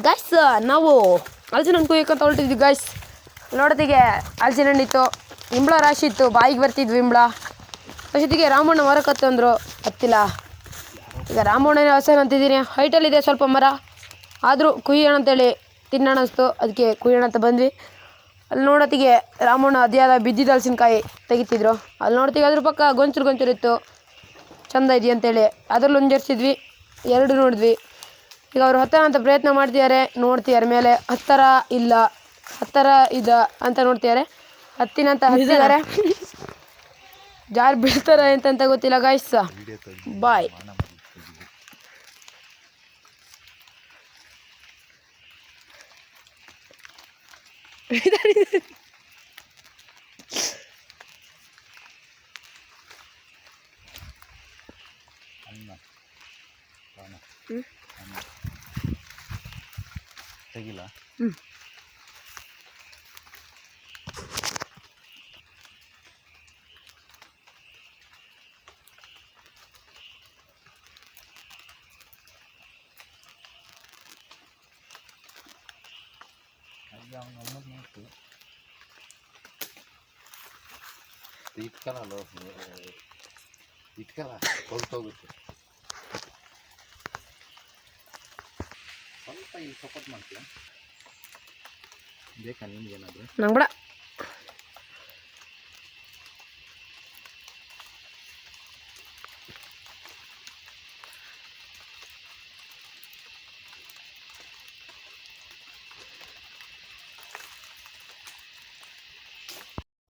Guys ನಾವು ಹಲಸಿನ ಹಣ್ಣು ಕುಯ್ಯಕ್ಕಂತ ಹೊರಟಿದ್ವಿ ಗೈಸ್. ನೋಡೋದಿಗೆ ಹಲಸಿನ ಹಣ್ಣಿತ್ತು, ಇಂಬಳ ರಾಶಿ ಇತ್ತು, ಬಾಯಿಗೆ ಬರ್ತಿದ್ವಿ ಇಂಬಳ. ಅಷ್ಟೊತ್ತಿಗೆ ರಾಮಣ್ಣ ಮರ ಕತ್ತಂದ್ರು, ಹತ್ತಿಲ್ಲ. ಈಗ ರಾಮಣ್ಣನೇ ಹಸನ್ ಅಂತಿದ್ದೀನಿ, ಹೈಟಲ್ಲಿದೆ ಸ್ವಲ್ಪ ಮರ, ಆದರೂ ಕುಯ್ಯೋಣ ಅಂತೇಳಿ ತಿನ್ನೋಣ ಅನಿಸ್ತು, ಅದಕ್ಕೆ ಕುಯ್ಯೋಣ ಅಂತ ಬಂದ್ವಿ. ಅಲ್ಲಿ ನೋಡೋತ್ತಿಗೆ ರಾಮಣ್ಣ ಅದ್ಯಾದ ಬಿದ್ದಿದ್ದ ಹಲಸಿನಕಾಯಿ ತೆಗಿತಿದ್ರು. ಅಲ್ಲಿ ನೋಡ್ತೀವಿ ಅದ್ರ ಪಕ್ಕ ಗೊಂಚೂರು ಇತ್ತು, ಚೆಂದ ಇದೆಯಾ ಅಂತೇಳಿ ಅದ್ರಲ್ಲಿ ಒಂದು ಜರ್ಸಿದ್ವಿ, 2 ನೋಡಿದ್ವಿ. ಈಗ ಅವರು ಹತ್ತನ ಅಂತ ಪ್ರಯತ್ನ ಮಾಡ್ತಿದ್ದಾರೆ, ನೋಡ್ತಿದ್ದಾರೆ ಮೇಲೆ ಹತ್ತರ ಇಲ್ಲ, ಹತ್ತರ ಇದ ಅಂತ ನೋಡ್ತಿದ್ದಾರೆ. ಹತ್ತಿನ ಅಂತ ಹತ್ತಿದ್ದಾರೆ, ಜಾರು ಬೀಳ್ತಾರೆ ಅಂತ ಗೊತ್ತಿಲ್ಲ ಗೈಸ್. ಬಾಯ್. ತೆಗಿಲ್ಲ. ಇಟ್ಕಲ್ಲ ಹೊರಟೋಗುತ್ತೆ. ಸ್ವಲ್ಪ ಇಲ್ಲಿ ಸಪೋರ್ಟ್ ಮಾಡ್ತೀಯ ಬೇಕಾ ನಿಮ್ಗೇನಾದರೂ? ನಂಗೆ ಬೇಡ.